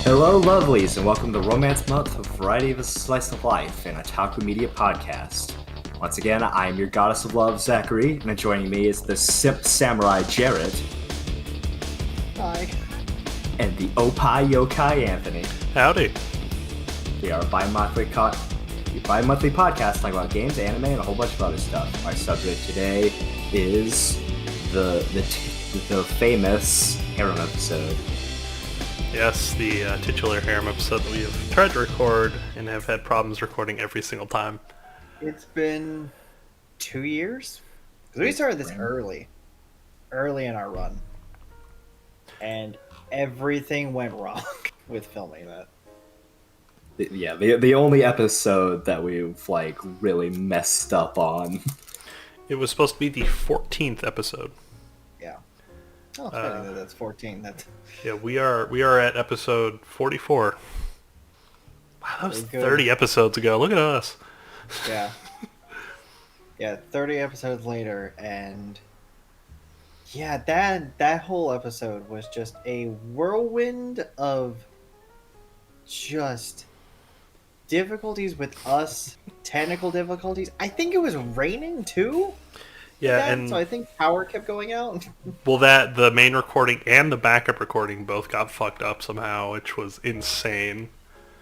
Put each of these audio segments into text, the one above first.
Hello, lovelies, and welcome to Romance Month, a variety of a slice of life, an otaku media podcast. Once again, I am your goddess of love, Zachary, and joining me is the simp samurai, Jarrett. Hi. And the opai yokai, Anthony. Howdy. We are a bi-monthly podcast talking about games, anime, and a whole bunch of other stuff. Our subject today is the famous Harem episode. Yes, the titular Harem episode that we have tried to record and have had problems recording every single time. It's been 2 years? Because we started this early in our run. And everything went wrong with filming that. Yeah, the only episode that we've, really messed up on. It was supposed to be the 14th episode. Yeah. Oh, it's funny that that's 14. Yeah, we are at episode 44. Wow, that was 30 episodes ago. Look at us. Yeah. Yeah, 30 episodes later, and yeah, that whole episode was just a whirlwind of just difficulties with us, technical difficulties. I think it was raining too. Yeah, and so I think power kept going out. well, the main recording and the backup recording both got fucked up somehow, which was insane.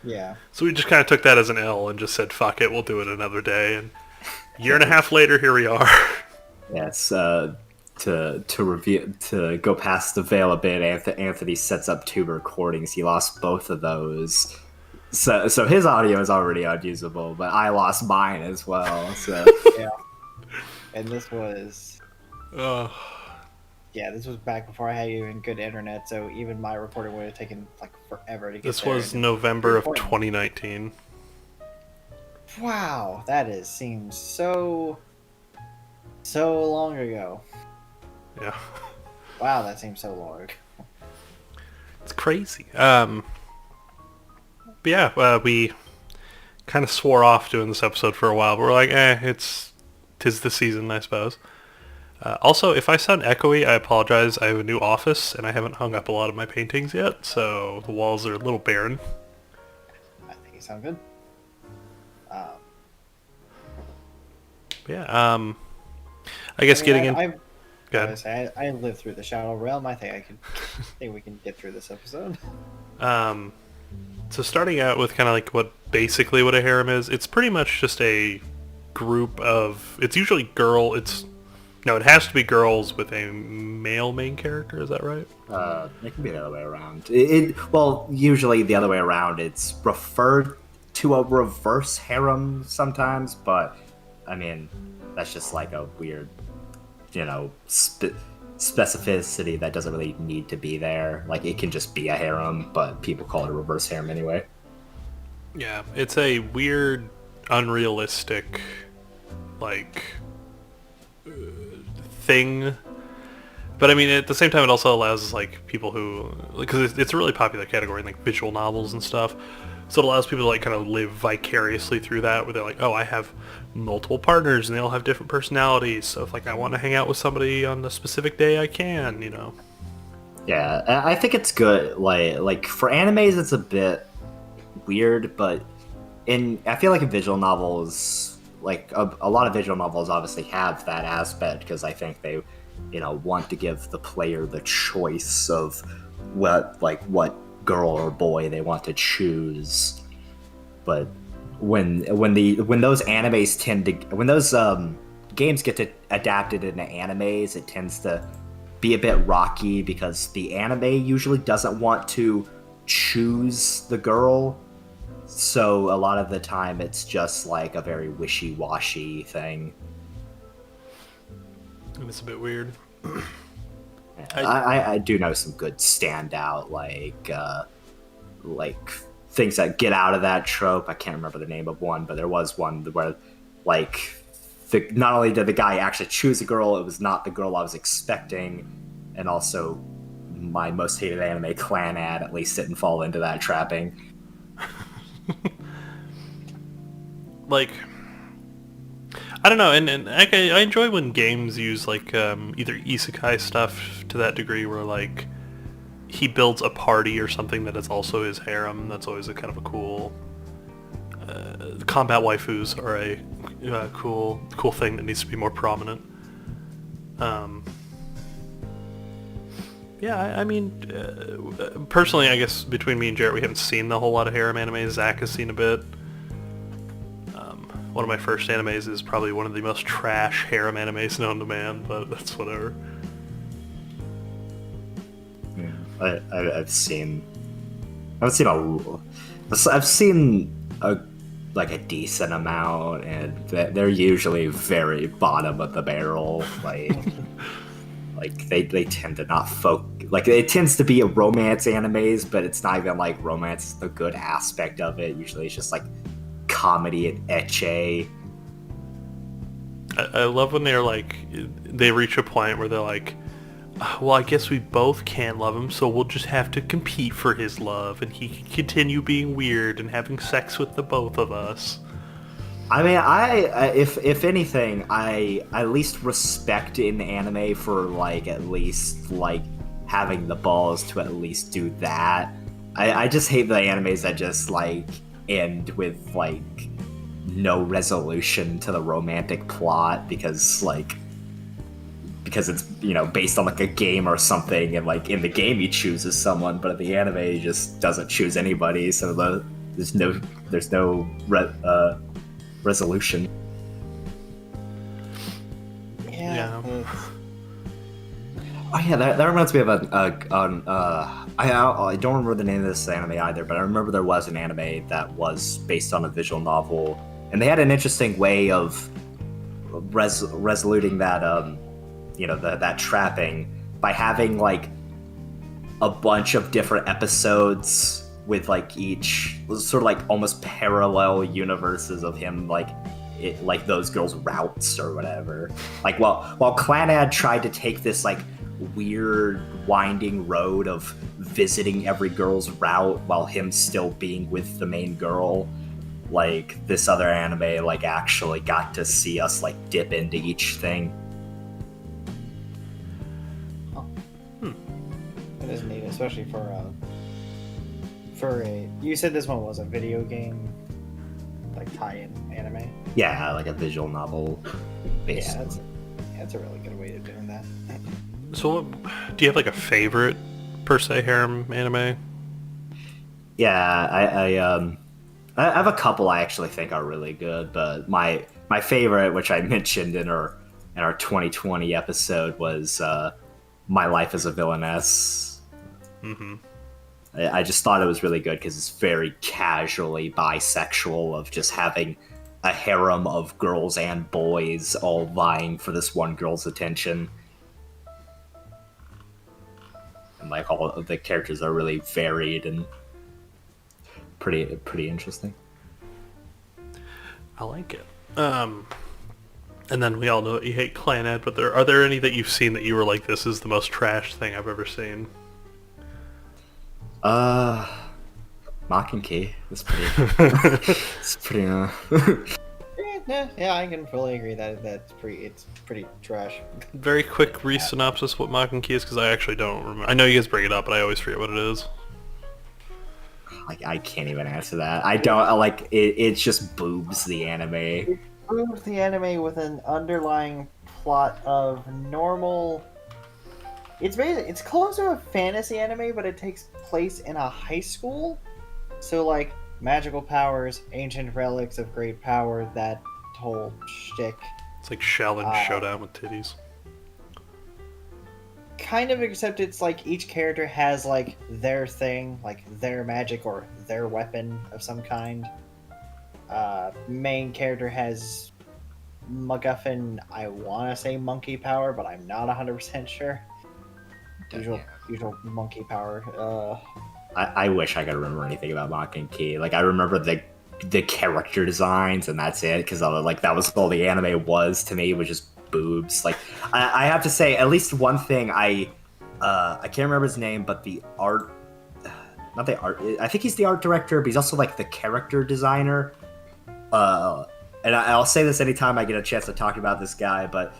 Yeah. So we just kind of took that as an L and just said, fuck it, we'll do it another day. And a year and a half later, here we are. Yes, to go past the veil a bit, Anthony sets up two recordings. He lost both of those. So his audio is already unusable, but I lost mine as well. So Yeah. And this was... Yeah, this was back before I had even good internet, so even my recording would have taken, forever to get This there. was November of 2019. Wow, that seems so long ago. Yeah. Wow, that seems so long ago. It's crazy. But yeah, we kind of swore off doing this episode for a while, but we're like, tis the season, I suppose. Also, if I sound echoey, I apologize. I have a new office, and I haven't hung up a lot of my paintings yet, so the walls are a little barren. I think you sound good. Yeah, I guess getting in... Go ahead. I lived through the Shadow Realm. I think we can get through this episode. So starting out with kind of what a harem is, it's pretty much just a group of... It's usually it has to be girls with a male main character, is that right? It can be the other way around. Usually the other way around. It's referred to a reverse harem sometimes, but I mean, that's just a weird, specificity that doesn't really need to be there. It can just be a harem, but people call it a reverse harem anyway. Yeah, it's a weird, unrealistic, thing. But I mean, at the same time, it also allows people who, because it's a really popular category in visual novels and stuff. So it allows people to kind of live vicariously through that, where they're like, oh, I have multiple partners and they all have different personalities. So if I want to hang out with somebody on a specific day, I can, Yeah, I think it's good. For animes, it's a bit weird, but I feel in visual novels, a lot of visual novels obviously have that aspect, because I think they, want to give the player the choice of what girl or boy they want to choose. But when those animes when those games get adapted into animes, it tends to be a bit rocky, because the anime usually doesn't want to choose the girl. So a lot of the time it's just a very wishy-washy thing. And it's a bit weird. I do know some good standout things that get out of that trope. I can't remember the name of one, but there was one where not only did the guy actually choose a girl, it was not the girl I was expecting, and also my most hated anime, Clannad, at least didn't fall into that trapping. I don't know, and I enjoy when games use either isekai stuff to that degree, where he builds a party or something that is also his harem. That's always a kind of a cool. Combat waifus are a cool thing that needs to be more prominent. Yeah, I mean, personally, I guess between me and Jarrett, we haven't seen a whole lot of harem anime. Zach has seen a bit. One of my first animes is probably one of the most trash harem animes known to man, but that's whatever. Yeah, I've seen a decent amount, and they're usually very bottom of the barrel. Like they tend to not like it tends to be a romance animes, but it's not even like romance is the good aspect of it. Usually it's just like comedy and ecche. I love when they're like, they reach a point where they're like, well, I guess we both can't love him, so we'll just have to compete for his love, and he can continue being weird and having sex with the both of us. I mean, if anything, I at least respect in anime for like at least like having the balls to at least do that. I just hate the animes that just like end with like no resolution to the romantic plot because it's, you know, based on like a game or something, and like in the game he chooses someone, but in the anime he just doesn't choose anybody, so there's no resolution. Yeah. Oh yeah, that reminds me of I don't remember the name of this anime either, but I remember there was an anime that was based on a visual novel, and they had an interesting way of resoluting that that trapping by having like a bunch of different episodes with like each sort of like almost parallel universes of him like those girls' routes or whatever. Like while Clannad tried to take this like weird winding road of visiting every girl's route while him still being with the main girl, like this other anime like actually got to see us like dip into each thing. That is neat, especially for a. You said this one was a video game, like tie-in anime. Yeah, like a visual novel based. Yeah, that's a really good way of doing that. So, do you have like a favorite per se harem anime? Yeah, I have a couple I actually think are really good, but my favorite, which I mentioned in our 2020 episode, was My Life as a Villainess. Mm-hmm. I just thought it was really good because it's very casually bisexual, of just having a harem of girls and boys all vying for this one girl's attention. And like all of the characters are really varied and pretty interesting. I like it. And then we all know that you hate Clannad, but are there any that you've seen that you were like, this is the most trash thing I've ever seen? Mocking is pretty. It's pretty. Yeah, I can fully agree that it's pretty trash. Very quick re-synopsis what Mocking is, because I actually don't remember. I know you guys bring it up, but I always forget what it is. Like I can't even answer that. I don't like it. It's just boobs the anime. It proves the anime with an underlying plot of normal. It's close to a fantasy anime, but it takes place in a high school. So like magical powers, ancient relics of great power, that whole shtick. It's like Shaolin Showdown with titties. Kind of, except it's like each character has like their thing, like their magic or their weapon of some kind. Main character has MacGuffin, I want to say monkey power, but I'm not 100% sure. Usual monkey power. I wish I could remember anything about Mocking Key. Like I remember the character designs, and that's it, because like that was all the anime was to me, was just boobs. Like I have to say, at least one thing I can't remember his name, but the art, not the art. I think he's the art director, but he's also like the character designer. And I'll say this anytime I get a chance to talk about this guy, but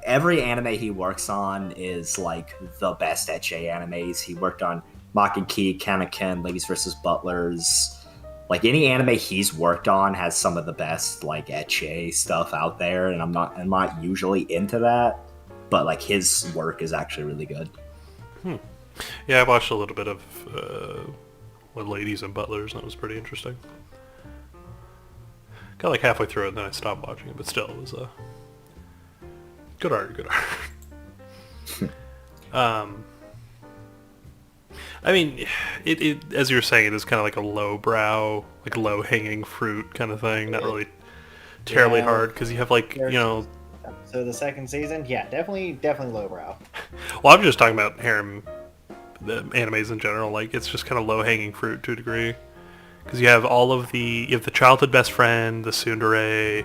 every anime he works on is like the best ecchi animes. He worked on Mach Key, Kanaken, Ladies vs. Butlers. Like any anime he's worked on has some of the best like ecchi stuff out there, and I'm not usually into that, but like his work is actually really good. Yeah, I watched a little bit of Ladies and Butlers, and that was pretty interesting. Got like halfway through it, and then I stopped watching it, but still, it was good art. I mean, it as you were saying, it is kind of like a lowbrow, like low-hanging fruit kind of thing. Not really terribly hard, because you have like, you know... So the second season, yeah, definitely lowbrow. Well, I'm just talking about harem the animes in general. Like, it's just kind of low-hanging fruit to a degree. Because you have you have the childhood best friend, the tsundere,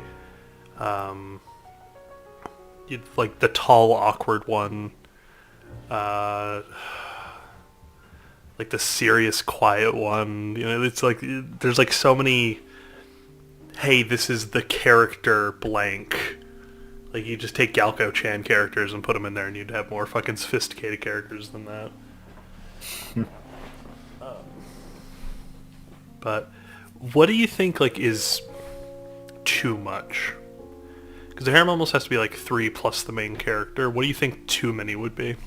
like the tall, awkward one, like the serious, quiet one. You know, it's like there's like so many. Hey, this is the character blank. Like you just take Galco-chan characters and put them in there, and you'd have more fucking sophisticated characters than that. But what do you think like is too much? Because the harem almost has to be like 3 plus the main character. What do you think too many would be?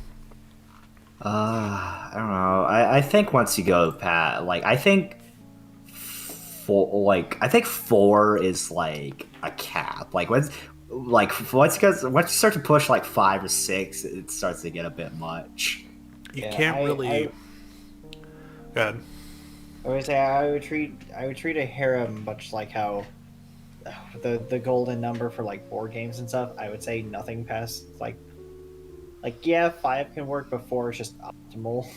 I don't know. I think once you go past, like, I think four is like a cap. Like once you start to push like 5 or 6, it starts to get a bit much. You can't really. Go ahead. I would say I would treat a harem much like how the golden number for like board games and stuff. I would say nothing past like 5 can work, but 4 is just optimal.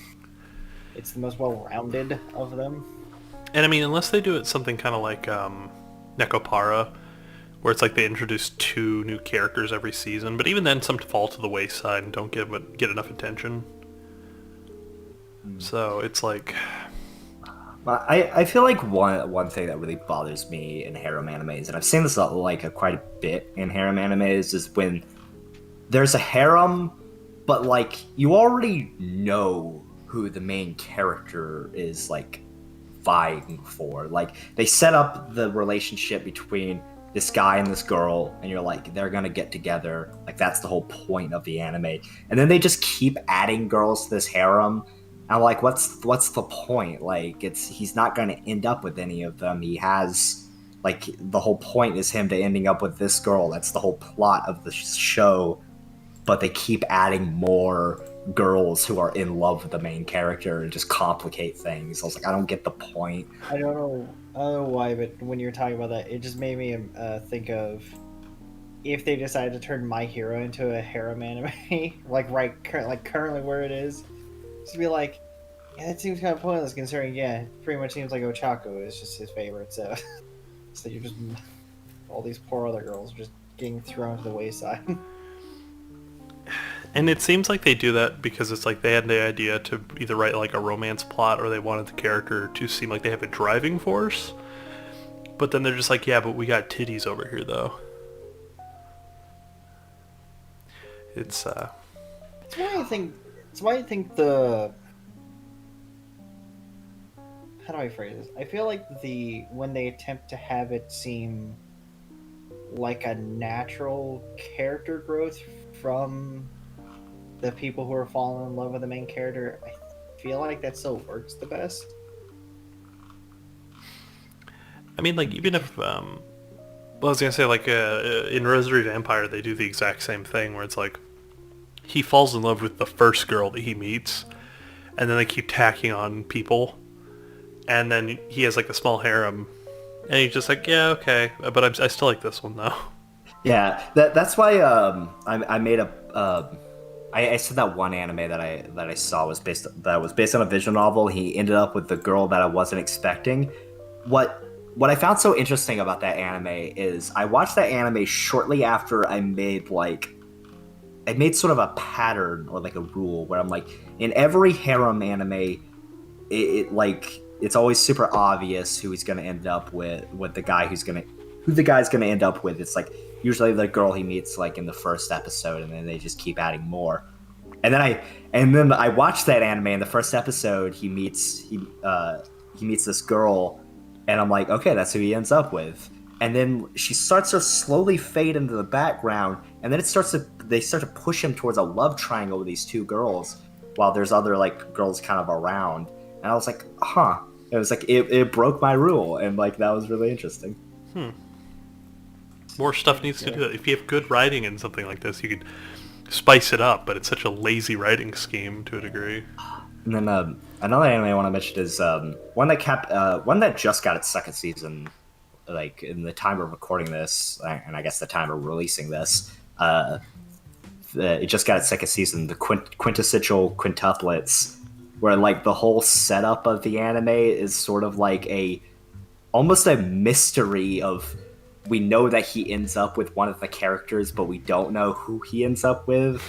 It's the most well-rounded of them. And I mean, unless they do it something kind of like Nekopara, where it's like they introduce 2 new characters every season, but even then some fall to the wayside and don't get enough attention. So it's like... I feel like one thing that really bothers me in harem animes, and I've seen this like quite a bit in harem animes, is when there's a harem, but like you already know who the main character is like vying for. Like they set up the relationship between this guy and this girl, and you're like, they're gonna get together. Like that's the whole point of the anime, and then they just keep adding girls to this harem. I'm like, what's the point? Like, he's not going to end up with any of them. He has, like, the whole point is him to ending up with this girl. That's the whole plot of the show. But they keep adding more girls who are in love with the main character and just complicate things. I was like, I don't get the point. I don't know why, but when you're talking about that, it just made me think of if they decided to turn My Hero into a harem anime, currently where it is. To be like, yeah, that seems kind of pointless considering, pretty much seems like Ochaku is just his favorite, so you're just, all these poor other girls are just getting thrown to the wayside. And it seems like they do that because it's like they had the idea to either write like a romance plot, or they wanted the character to seem like they have a driving force, but then they're just like, yeah, but we got titties over here though. It's It's why I think the... How do I phrase this? I feel like when they attempt to have it seem like a natural character growth from the people who are falling in love with the main character, I feel like that still works the best. I mean, like, even if... well, I was gonna say, like, in Rosary Vampire, they do the exact same thing, where it's like, he falls in love with the first girl that he meets, and then they keep tacking on people, and then he has like a small harem, and he's just like, yeah, okay, but I still like this one though. Yeah, that's why I made I said that one anime that I saw was based on a visual novel. He ended up with the girl that I wasn't expecting. What I found so interesting about that anime is I watched that anime shortly after I made sort of a pattern or like a rule where I'm like, in every harem anime, it's always super obvious who he's gonna end up with the guy's gonna end up with. It's like usually the girl he meets like in the first episode, and then they just keep adding more. And then I watched that anime. In the first episode, he meets this girl, and I'm like, okay, that's who he ends up with. And then she starts to slowly fade into the background, and then they start to push him towards a love triangle with these two girls, while there's other like girls kind of around. And I was like, huh. It was like it broke my rule, and like that was really interesting. More stuff needs to do that. If you have good writing in something like this, you could spice it up, but it's such a lazy writing scheme to a degree. And then another anime I want to mention is one that just got its second season, like in the time of recording this, and I guess the time of releasing this. It just got its second season, the quintessential quintuplets, where like the whole setup of the anime is sort of like almost a mystery of, we know that he ends up with one of the characters, but we don't know who he ends up with,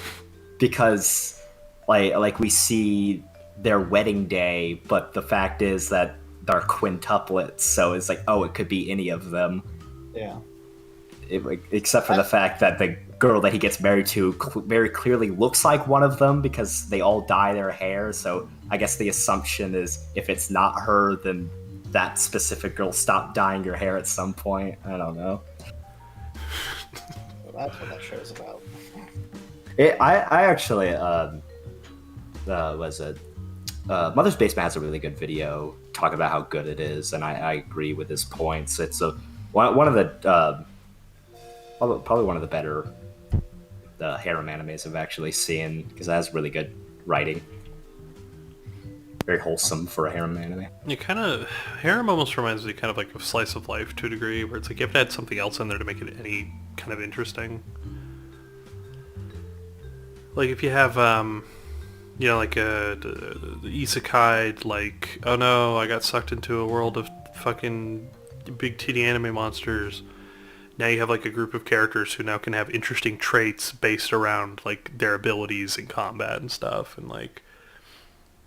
because like we see their wedding day, but the fact is that they're quintuplets, so it's like, oh, it could be any of them. Yeah. Except for the fact that the girl that he gets married to very clearly looks like one of them, because they all dye their hair. So I guess the assumption is, if it's not her, then that specific girl stopped dyeing her hair at some point. I don't know. Well, that's what that show's about. I actually was a Mother's Basement has a really good video talking about how good it is, and I agree with his points. It's one of the probably one of the better harem animes I've actually seen, because it has really good writing. Very wholesome for a harem anime. Harem almost reminds me kind of like of slice of life to a degree, where it's like you have to add something else in there to make it any kind of interesting. Like if you have, like the isekai, like, oh no, I got sucked into a world of fucking big titty anime monsters. Now you have like a group of characters who now can have interesting traits based around like their abilities in combat and stuff, and like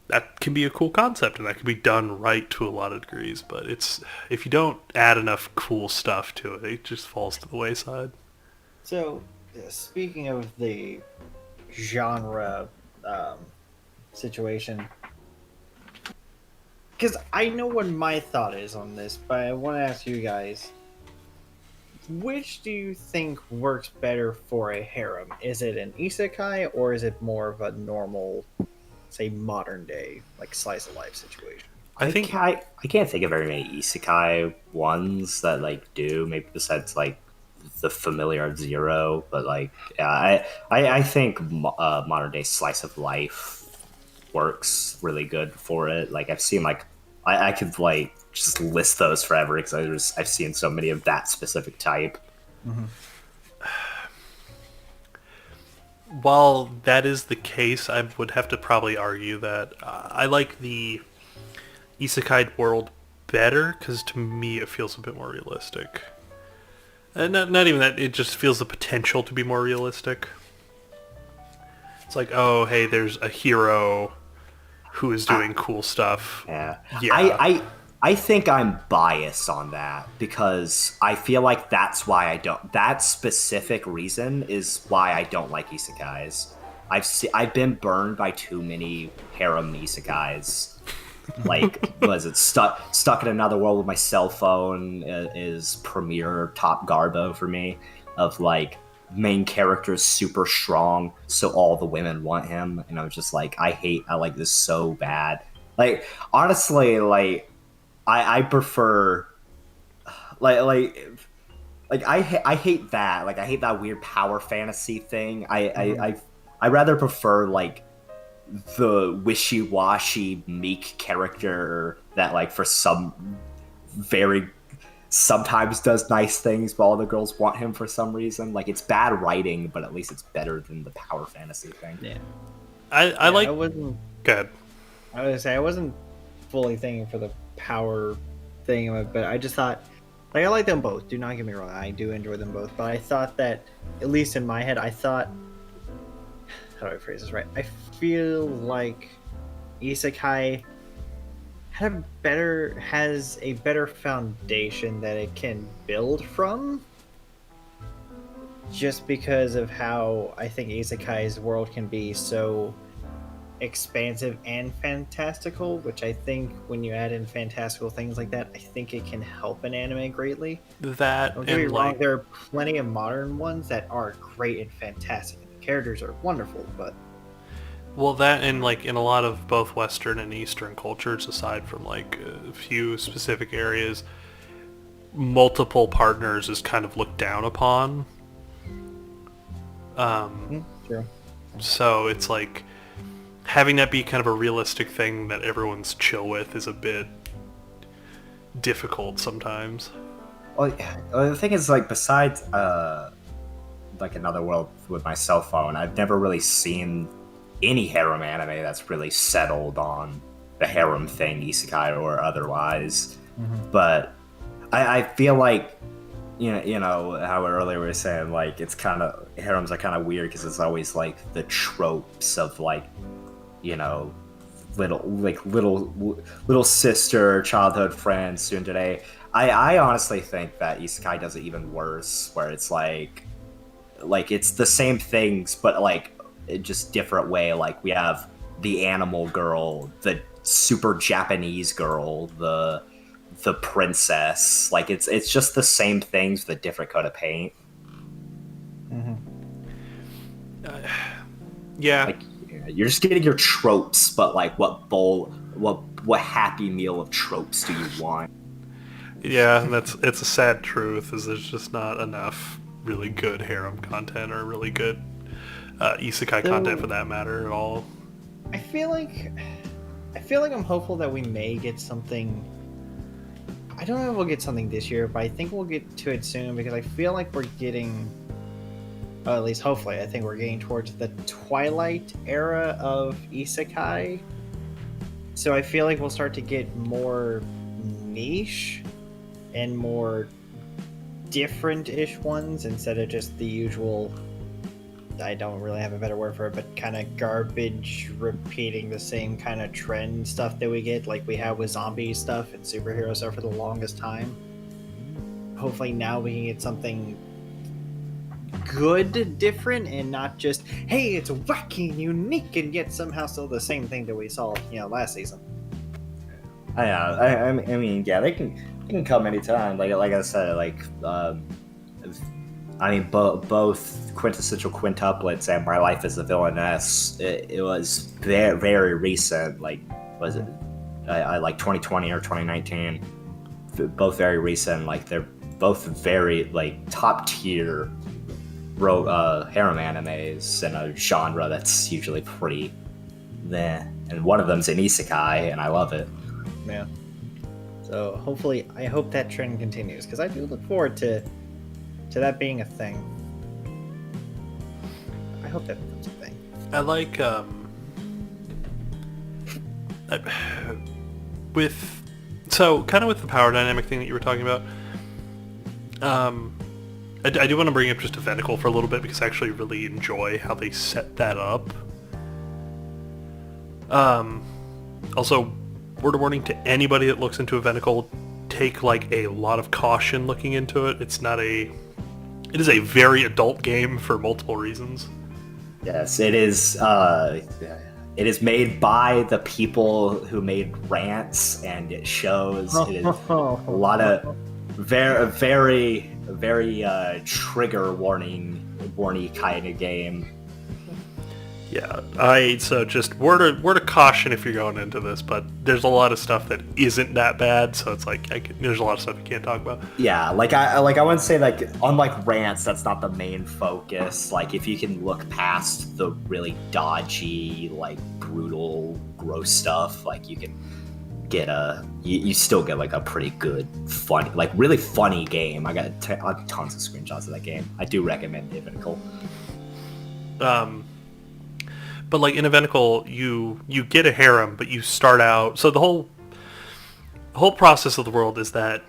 that can be a cool concept, and that can be done right to a lot of degrees. But if you don't add enough cool stuff to it, it just falls to the wayside. So, speaking of the genre situation, because I know what my thought is on this, but I want to ask you guys, which do you think works better for a harem? Is it an isekai, or is it more of a normal, say, modern day, like slice of life situation? I think I can't think of very many isekai ones that like do, maybe besides like the familiar Zero, but like I think modern day slice of life works really good for it. Like I've seen like I could like just list those forever, because I've seen so many of that specific type. Mm-hmm. While that is the case, I would have to probably argue that I like the isekai world better, because to me it feels a bit more realistic. And not even that, it just feels the potential to be more realistic. It's like, oh, hey, there's a hero who is doing cool stuff. Yeah. I think I'm biased on that, because I feel like that's why I don't. That specific reason is why I don't like isekais. I've been burned by too many harem isekais. Like, was it stuck in another world with my cell phone is premier top garbo for me. Of like, main character's super strong, so all the women want him, and I was just like, I like this so bad. Like, honestly, like I prefer like I hate that. Like I hate that weird power fantasy thing. I rather prefer like the wishy-washy meek character that like for some very sometimes does nice things, but all the girls want him for some reason. Like it's bad writing, but at least it's better than the power fantasy thing. Yeah. I like. I wasn't. Good. I was gonna say I wasn't fully thinking for the power thing, but I just thought, like, I like them both. Do not get me wrong, I do enjoy them both. But I thought that, at least in my head, I thought, how do I phrase this right? I feel like isekai has a better foundation that it can build from. just because of how I think Isekai's world can be so expansive and fantastical, which I think when you add in fantastical things like that, I think it can help an anime greatly. That Don't get me and wrong, like there are plenty of modern ones that are great and fantastic, and the characters are wonderful, but well that and like in a lot of both Western and Eastern cultures, aside from like a few specific areas, multiple partners is kind of looked down upon. True. So it's like having that be kind of a realistic thing that everyone's chill with is a bit difficult sometimes. Well, the thing is, like, besides like Another World with my cell phone, I've never really seen any harem anime that's really settled on the harem thing, isekai or otherwise. But I feel like you know how earlier we were saying, like, it's kind of harems are kind of weird because it's always like the tropes of, like, you know, little sister, childhood friend, student today. I honestly think that isekai does it even worse, where it's like it's the same things but like just different way. Like, we have the animal girl, the super Japanese girl, the princess. Like, it's just the same things with a different coat of paint. Yeah. Like, you're just getting your tropes, but like, what happy meal of tropes do you want? Yeah, it's a sad truth, is there's just not enough really good harem content or really good isekai content for that matter at all. I feel like I'm hopeful that we may get something. I don't know if we'll get something this year, but I think we'll get to it soon because I feel like we're getting, at least hopefully, I think we're getting towards the Twilight era of isekai. So I feel like we'll start to get more niche and more different-ish ones instead of just the usual, I don't really have a better word for it, but kind of garbage repeating the same kind of trend stuff that we get, like we have with zombie stuff and superhero stuff for the longest time. Hopefully now we can get something good, different, and not just, hey, it's wacky and unique, and yet somehow still the same thing that we saw, last season. I mean, yeah, they can come anytime. Like I said, like, I mean, both quintessential quintuplets and My Life as a Villainess. It was very, very recent. Like, was it? I like 2020 or 2019. Both very recent. Like, they're both very like top tier harem animes in a genre that's usually pretty meh. And one of them's an isekai, and I love it. Yeah. So hopefully, I hope that trend continues because I do look forward to that being a thing. I hope that becomes a thing. I like with the power dynamic thing that you were talking about. I do want to bring up just Evenicle for a little bit because I actually really enjoy how they set that up. Also, word of warning to anybody that looks into Evenicle, take like a lot of caution looking into it. It is a very adult game for multiple reasons. Yes, it is. It is made by the people who made Rants, and it shows. It is a lot of very trigger warning kind of game. Yeah, so just word of caution if you're going into this, but there's a lot of stuff that isn't that bad, so it's like there's a lot of stuff you can't talk about. Yeah, I wouldn't say, like, unlike Rants, that's not the main focus. Like, if you can look past the really dodgy, like, brutal, gross stuff, like, you can get you still get like a pretty good, funny, like really funny game. I got tons of screenshots of that game. I do recommend Evenicle. But like in Evenicle, you get a harem, but you start out. So the whole process of the world is that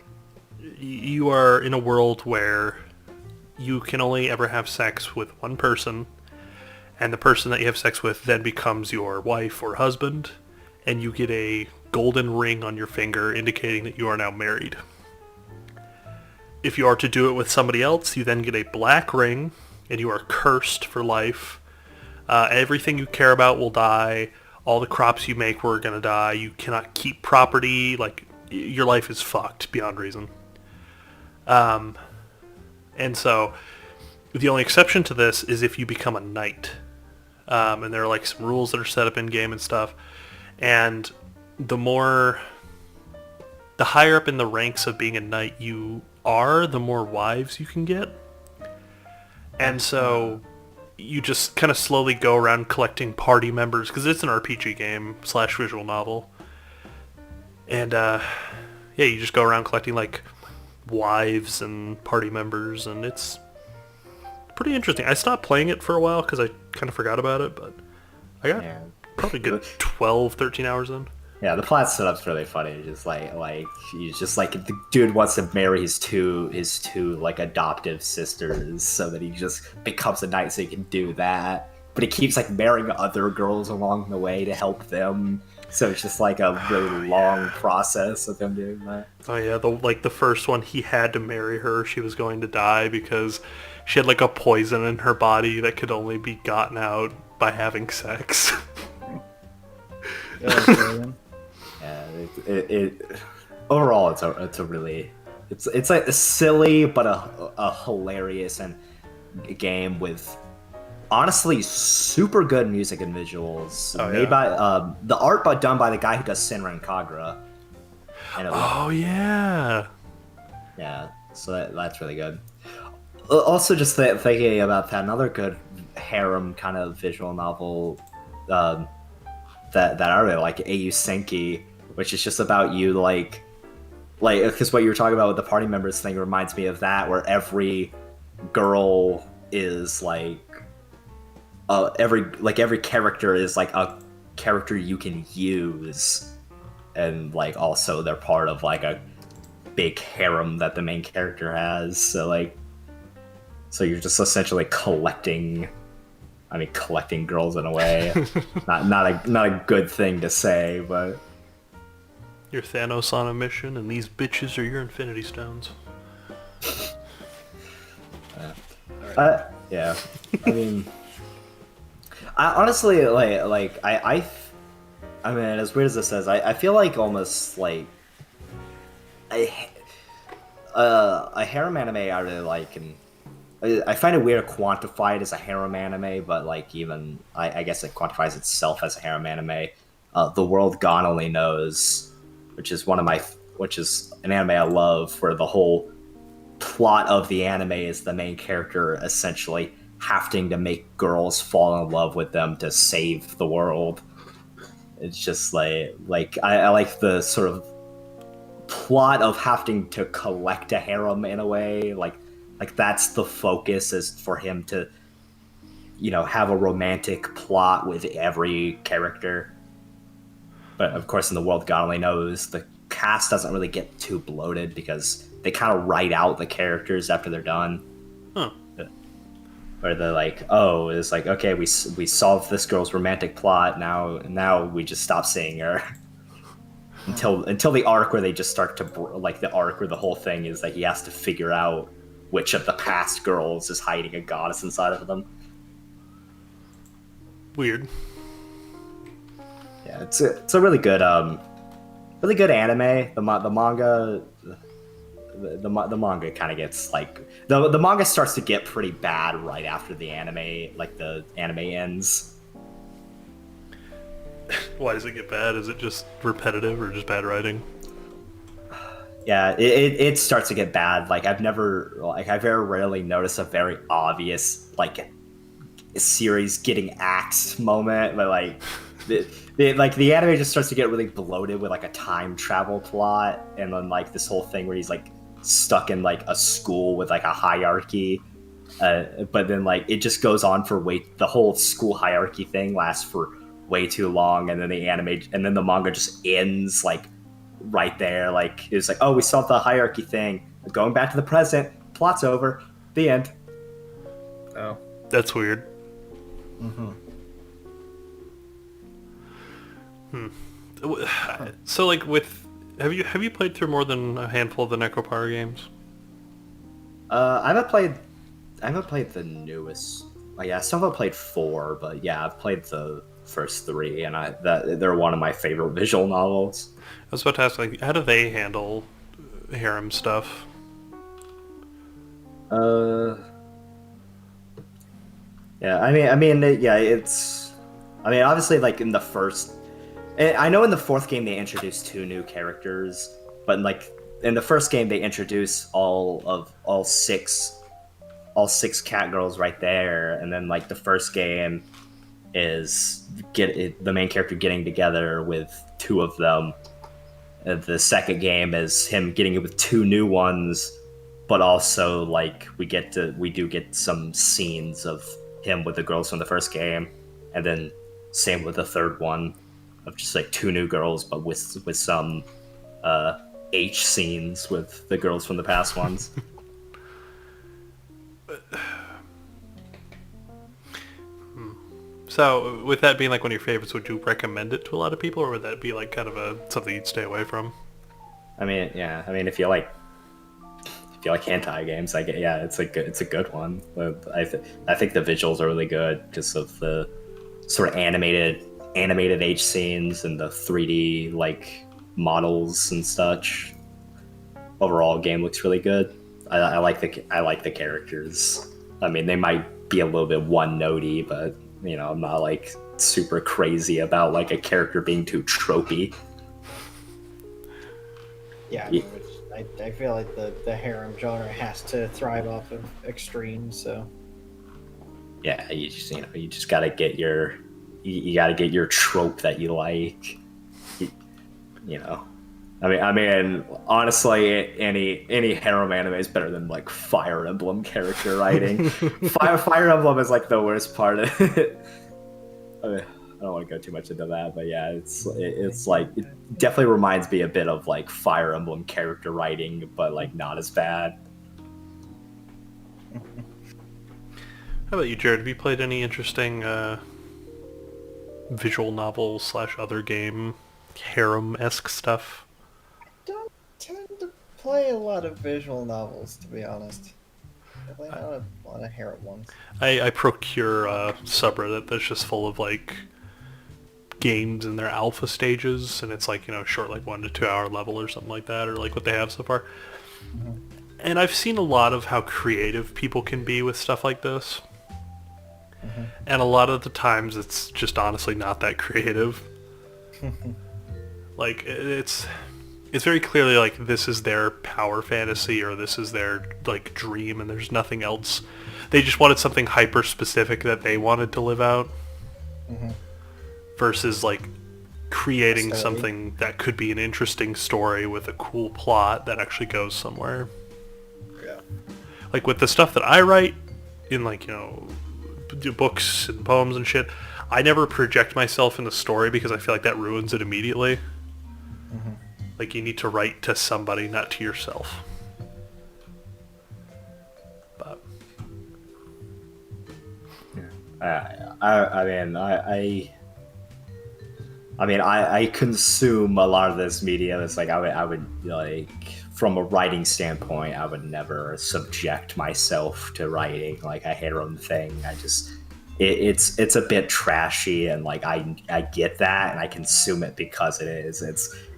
you are in a world where you can only ever have sex with one person, and the person that you have sex with then becomes your wife or husband, and you get a golden ring on your finger indicating that you are now married. If you are to do it with somebody else, you then get a black ring and you are cursed for life. Everything you care about will die. All the crops you make were gonna die. You cannot keep property. Like, your life is fucked beyond reason. And so, the only exception to this is if you become a knight. And there are like some rules that are set up in game and stuff. And the higher up in the ranks of being a knight you are, the more wives you can get. And so you just kind of slowly go around collecting party members, because it's an RPG game / visual novel. And yeah, you just go around collecting like wives and party members, and it's pretty interesting. I stopped playing it for a while because I kind of forgot about it, but I got probably a good 12, 13 hours in. Yeah, the plot setup's really funny. Just like he's just like the dude wants to marry his two like adoptive sisters, so that he just becomes a knight so he can do that. But he keeps like marrying other girls along the way to help them. So it's just like a really long process of him doing that. Oh yeah, the first one, he had to marry her. She was going to die because she had like a poison in her body that could only be gotten out by having sex. Yeah, it overall it's a really it's like a silly but a hilarious and game with honestly super good music and visuals made by the art done by the guy who does Senran Kagura. And yeah, so that's really good. Also, just thinking about that, another good harem kind of visual novel that I really like, Au Senki, which is just about you like because what you were talking about with the party members thing reminds me of that, where every girl is like every character is like a character you can use, and like also they're part of like a big harem that the main character has. So you're just essentially collecting girls in a way. not a good thing to say, but you're Thanos on a mission, and these bitches are your Infinity Stones. Yeah. I mean, I honestly I mean, as weird as this is, I feel like almost like a harem anime I really like, and I find it weird to quantify it as a harem anime, but like even I guess it quantifies itself as a harem anime. The World God Only Knows, which is an anime I love, where the whole plot of the anime is the main character essentially having to make girls fall in love with them to save the world. It's just like I like the sort of plot of having to collect a harem in a way, like that's the focus, is for him to, have a romantic plot with every character. But of course, in The World God Only Knows, the cast doesn't really get too bloated because they kind of write out the characters after they're done. Huh. Where they're like, oh, it's like, okay, we solved this girl's romantic plot. Now we just stop seeing her. Until the arc where they just start to the arc where the whole thing is that he has to figure out which of the past girls is hiding a goddess inside of them. Weird. Yeah, it's a really good anime. The manga kind of gets like the manga starts to get pretty bad right after the anime, like the anime ends. Why does it get bad? Is it just repetitive or just bad writing? Yeah, it starts to get bad. I've very rarely noticed a very obvious series getting axed moment, but the anime just starts to get really bloated with a time travel plot, and then this whole thing where he's stuck in a school with a hierarchy, but then it just goes on for the whole school hierarchy thing lasts for way too long, and then the manga just ends right there. It's oh, we solved the hierarchy thing, going back to the present, plot's over, the end. Oh, that's weird. So have you played through more than a handful of the Nekopara games? I haven't played I haven't played the newest. Well, yeah, I still haven't played 4, but yeah, I've played the first 3, and they're one of my favorite visual novels. I was about to ask, like, how do they handle harem stuff? Uh, yeah, yeah, it's. I mean, obviously, like in the first, I know in the 4th game they introduced 2 new characters, but in the first game they introduce all six cat girls right there, and then like the first game is the main character getting together with 2 of them. And the second game is him getting it with 2 new ones, but also like we do get some scenes of him with the girls from the first game, and then same with the third one of just like 2 new girls, but with some H scenes with the girls from the past ones. So, with that being like one of your favorites, would you recommend it to a lot of people, or would that be like kind of something you'd stay away from? I mean, yeah. I mean, if you like hentai games, it's a good one. But I think the visuals are really good, just of the sort of animated H scenes and the 3D like models and such. Overall, game looks really good. I like the characters. I mean, they might be a little bit one-notey, but I'm not like super crazy about like a character being too tropey. Yeah, I feel like the harem genre has to thrive off of extremes. So yeah, you just gotta get your trope that you like. I mean, honestly, any harem anime is better than like Fire Emblem character writing. Fire Emblem is like the worst part of it. I mean, I don't want to go too much into that, but yeah, it's like it definitely reminds me a bit of like Fire Emblem character writing, but like not as bad. How about you, Jared? Have you played any interesting visual novel / other game harem-esque stuff? don't tend to play a lot of visual novels, to be honest. I play not a lot of harem ones. I procure a subreddit that's just full of like games in their alpha stages, and it's like short, like 1 to 2 hour level or something like that, or like what they have so far. Mm-hmm. And I've seen a lot of how creative people can be with stuff like this. Mm-hmm. And a lot of the times it's just honestly not that creative. Like it's very clearly like this is their power fantasy, or this is their like dream, and there's nothing else. They just wanted something hyper specific that they wanted to live out. Mm-hmm. Versus like creating something that could be an interesting story with a cool plot that actually goes somewhere. Yeah. Like with the stuff that I write in like books and poems and shit, I never project myself in the story because I feel like that ruins it immediately. Mm-hmm. Like you need to write to somebody, not to yourself. But I consume a lot of this media. It's like I would like, from a writing standpoint, I would never subject myself to writing like a harem thing. It's a bit trashy, and like I get that, and I consume it because it is.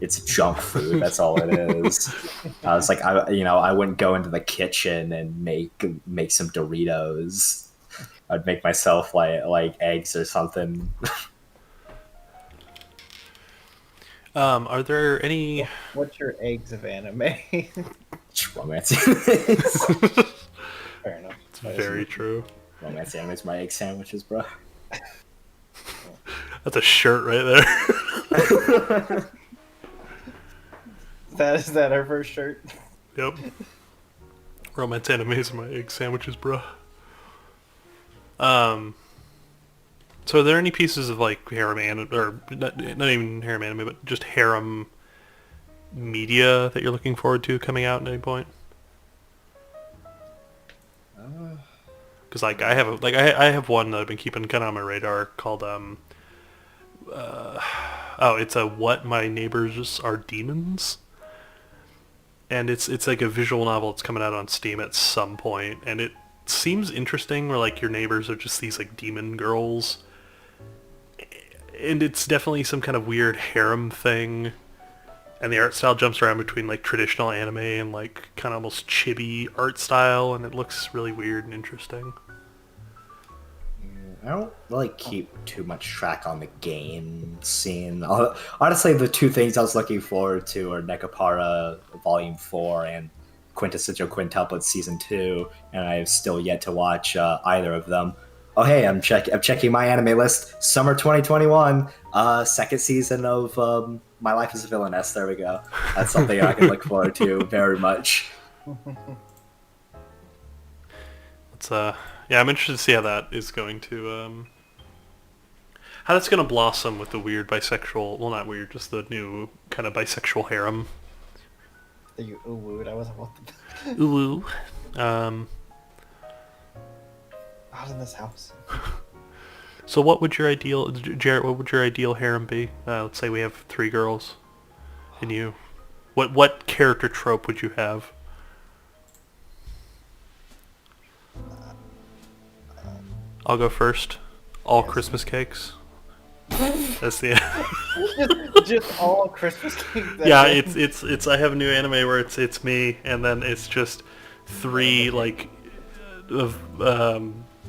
It's junk food. That's all it is. I was like, I wouldn't go into the kitchen and make some Doritos. I'd make myself like eggs or something. Are there any? What's your eggs of anime? Just romance. Fair enough. It's very true. Romance animes, my egg sandwiches, bro. That's a shirt right there. Is that our first shirt? Yep. Romance animes, my egg sandwiches, bro. So are there any pieces of like harem anime, or not even harem anime, but just harem media that you're looking forward to coming out at any point? Because like I have one that I've been keeping kind of on my radar called it's a What My Neighbors Are Demons, and it's like a visual novel. It's coming out on Steam at some point, and seems interesting, where like your neighbors are just these like demon girls, and it's definitely some kind of weird harem thing. And the art style jumps around between like traditional anime and like kind of almost chibi art style, and it looks really weird and interesting. I don't really keep too much track on the game scene. Honestly, the two things I was looking forward to are Nekopara Volume 4 and Quintessential Quintuplet Season 2, and I have still yet to watch either of them. Oh hey, I'm checking my anime list. Summer 2021, second season of My Life as a Villainess. There we go. That's something I can look forward to very much. It's yeah, I'm interested to see how that is going to how that's going to blossom with the weird bisexual, well not weird, just the new kind of bisexual harem. You ooh-wooed. I wasn't what the Ooh. not in this house. So what would your ideal, Jarrett, what would your ideal harem be? Let's say we have 3 girls and you. What character trope would you have? I'll go first. All Christmas cakes. That's the just all Christmas cake. yeah. It's. I have a new anime where it's me, and then it's just 3 like of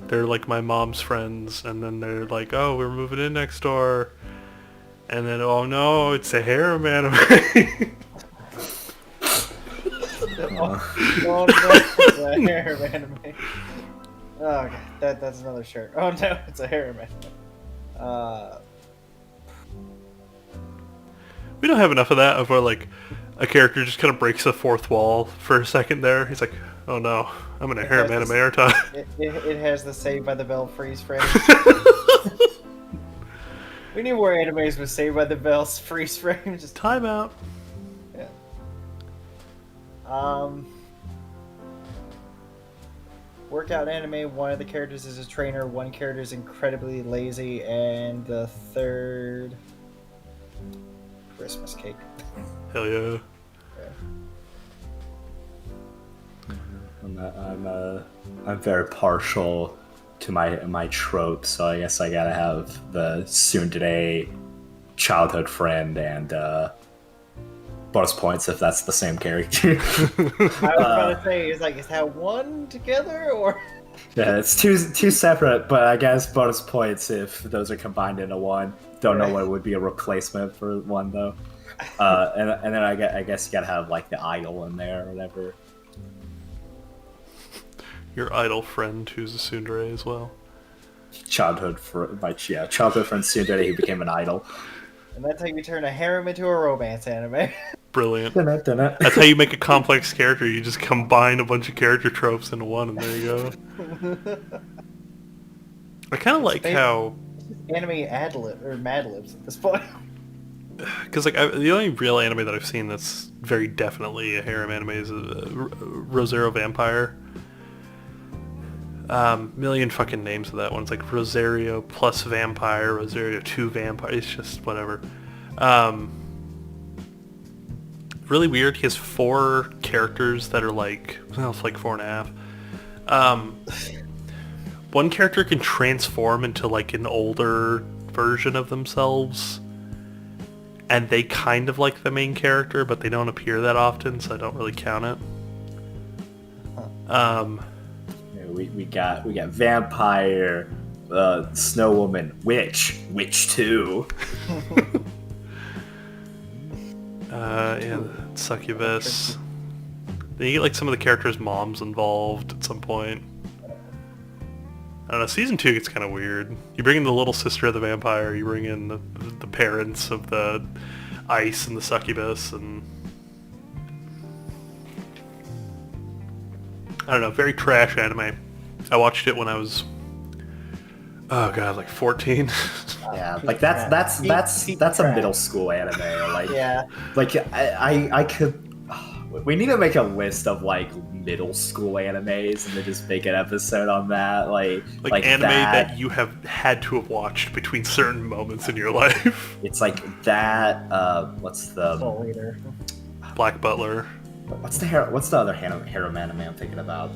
they're like my mom's friends, and then they're like, oh, we're moving in next door, and then oh no, it's a harem anime. Oh no, it's a harem anime. Oh, okay. That's another shirt. Oh no, it's a harem anime. We don't have enough of that, of where like a character just kind of breaks the fourth wall for a second there. He's like, oh no, I'm in a harem anime, aren't I? It has the Saved by the Bell freeze frame. We need more animes with Saved by the Bell freeze frame. Just Timeout. yeah. Workout anime. One of the characters is a trainer. One character is incredibly lazy, and the third Christmas cake. Hell yeah. I'm very partial to my trope, so I guess I gotta have the soon today childhood friend and bonus points if that's the same character. I was about to say, is that one together or? Yeah, it's two separate, but I guess bonus points if those are combined into one. Don't know what would be a replacement for one though. And then I guess you gotta have like the idol in there or whatever. Your idol friend who's a tsundere as well. Childhood friend tsundere who became an idol. And that's how you turn a harem into a romance anime. Brilliant. Dun-dun-dun-dun. That's how you make a complex character. You just combine a bunch of character tropes into one, and there you go. I kind of like how anime ad-lib or Mad Libs at this point. because like the only real anime that I've seen that's very definitely a harem anime is Rosero Vampire. Million fucking names of that one. It's like Rosario plus Vampire, Rosario 2 Vampire. It's just whatever. Really weird. He has 4 characters that are like, well, it's like 4.5. One character can transform into like an older version of themselves, and they kind of like the main character, but they don't appear that often, so I don't really count it. We got vampire, snow woman, witch 2. Yeah, succubus. Then you get like some of the characters' moms involved at some point. I don't know, season 2 gets kind of weird. You bring in the little sister of the vampire, you bring in the parents of the ice and the succubus, and I don't know, very trash anime. I watched it when I was, oh god, like 14. Yeah, like that's a middle school anime. Like, Yeah. like I could. We need to make a list of like middle school animes and then just make an episode on that. Like anime that you have had to have watched between certain moments in your life. It's like that. What's the Soul Leader. Black Butler. what's the other harem anime I'm thinking about?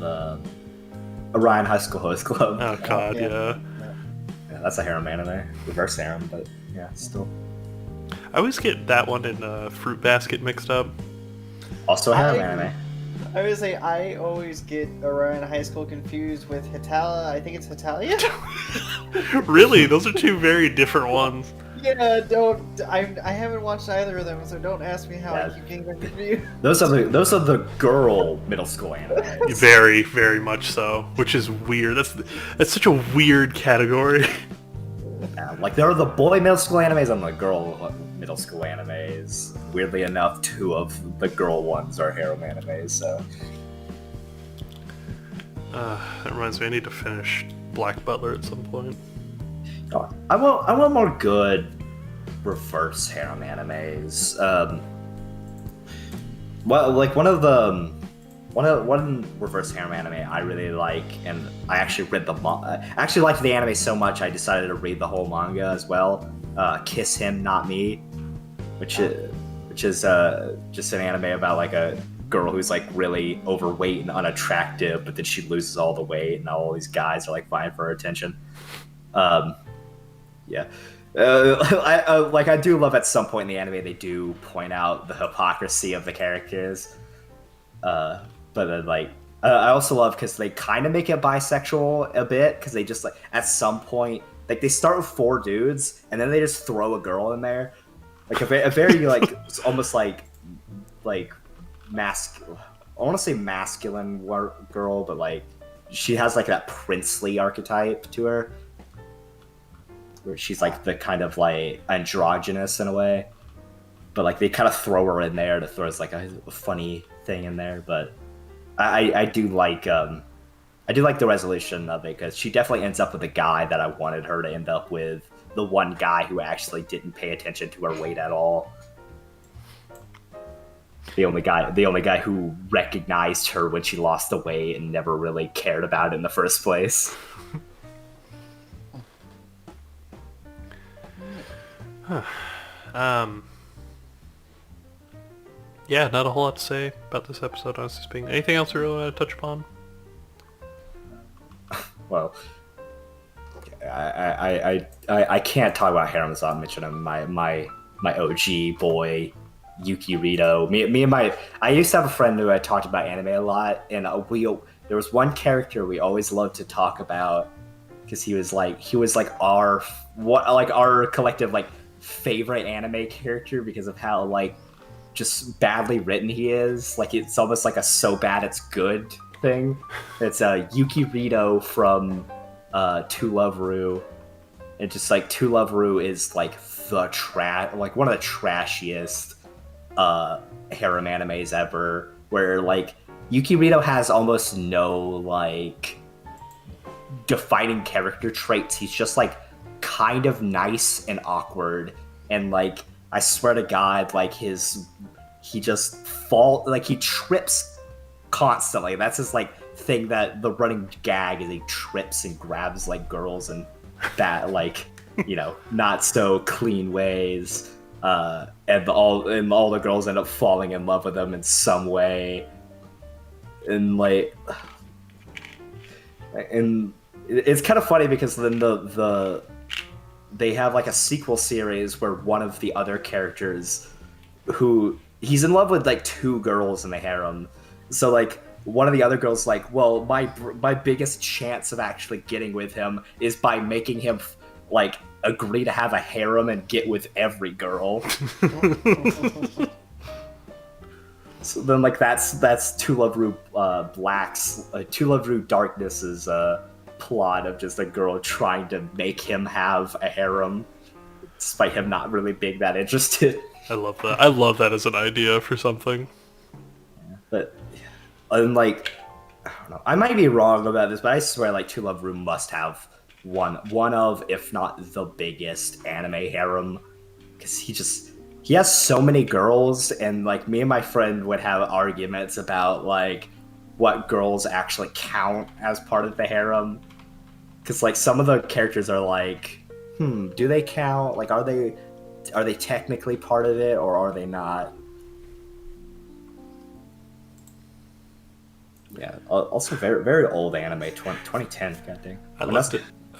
Orion High School Host Club. Oh god, yeah. yeah. Yeah, that's a harem anime. Reverse harem, but yeah, still. I always get that one and Fruit Basket mixed up. Also a harem anime. I would say I always get Orion High School confused with Hitalia. I think it's Hitalia. Really? Those are two very different ones. Yeah, I haven't watched either of them, so don't ask me how I keep getting them confused. Those are the girl middle school animes. Very, very much so. Which is weird. That's such a weird category. Yeah, like there are the boy middle school animes and the girl middle school animes. Weirdly enough, 2 of the girl ones are harem animes. So That reminds me, I need to finish Black Butler at some point. I want more good reverse harem animes. Well, like one reverse harem anime I really like, and I actually read I actually liked the anime so much I decided to read the whole manga as well. Kiss Him Not Me, which is just an anime about like a girl who's like really overweight and unattractive, but then she loses all the weight, and all these guys are like vying for her attention. Yeah. I do love at some point in the anime they do point out the hypocrisy of the characters. But then like I also love because they kind of make it bisexual a bit, because they just like at some point like they start with 4 dudes and then they just throw a girl in there, like a very like almost like masculine. I want to say masculine girl, but like she has like that princely archetype to her, where she's like the kind of like androgynous in a way, but like they kind of throw her in there to throw as like a funny thing in there. But I do like the resolution of it, because she definitely ends up with the guy that I wanted her to end up with, the one guy who actually didn't pay attention to her weight at all. The only guy who recognized her when she lost the weight and never really cared about it in the first place. Yeah, not a whole lot to say about this episode, honestly speaking. Anything else you really want to touch upon? Well, I can't talk about Harems without mentioning my OG boy, Yuki Rito. I used to have a friend who I talked about anime a lot, and there was one character we always loved to talk about, because he was like our collective like favorite anime character, because of how like just badly written he is. Like it's almost like a so bad it's good thing. It's Yuki Rito from To Love Ru. And just like To Love Ru is like one of the trashiest harem animes ever, where like Yuki Rito has almost no like defining character traits. He's just like kind of nice and awkward, and like I swear to God, like he trips constantly. That's his like thing, that the running gag is he trips and grabs like girls in bad like not so clean ways, and all the girls end up falling in love with him in some way, and it's kind of funny because then they have like a sequel series where one of the other characters, who he's in love with like 2 girls in the harem, so like one of the other girls like, well, my biggest chance of actually getting with him is by making him like agree to have a harem and get with every girl. So then like that's To Love Ru To Love Ru Darkness's plot of just a girl trying to make him have a harem, despite him not really being that interested. I love that. I love that as an idea for something. But and like I don't know, I might be wrong about this, but I swear like To Love Ru must have one of, if not the biggest anime harem, because he has so many girls, and like me and my friend would have arguments about like what girls actually count as part of the harem, because like some of the characters are like, do they count? Like are they technically part of it, or are they not? Yeah. Also, very very old anime. 2010. God dang. I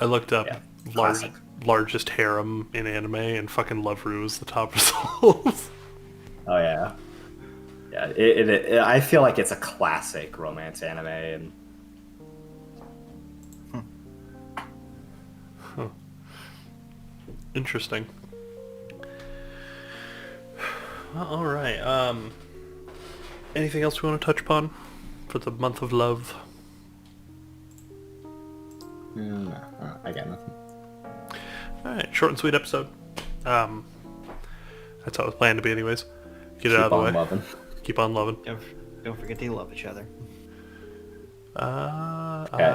looked up Yeah, large, classic. largest harem in anime, and fucking Love Ru is the top result. Oh yeah. Yeah. I feel like it's a classic romance anime, and Interesting. Well, all right. Anything else we want to touch upon for the month of love? no, I got nothing. All right, short and sweet episode. That's how it was planned to be, anyways. Get it out of Keep the on way. loving. Keep on loving. Don't forget to love each other.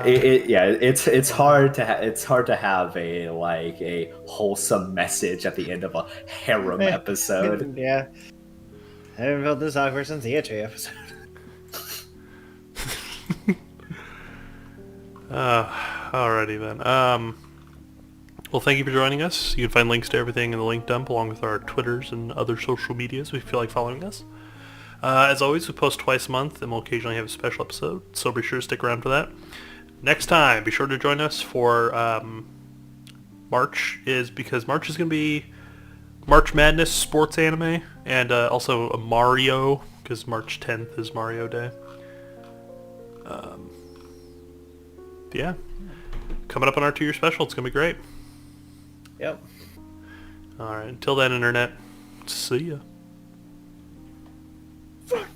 It's hard to it's hard to have a wholesome message at the end of a harem episode. Yeah. I haven't felt this awkward since the Eche episode. Alrighty then. Well, thank you for joining us. You can find links to everything in the link dump, along with our Twitters and other social medias if you feel like following us. As always, we post twice a month, and we'll occasionally have a special episode, so be sure to stick around for that. Next time, be sure to join us for March, because March is going to be March Madness sports anime, and also a Mario, because March 10th is Mario Day. Yeah. Coming up on our 2-year special, it's going to be great. Yep. Alright, until then, Internet, see ya. Fuck.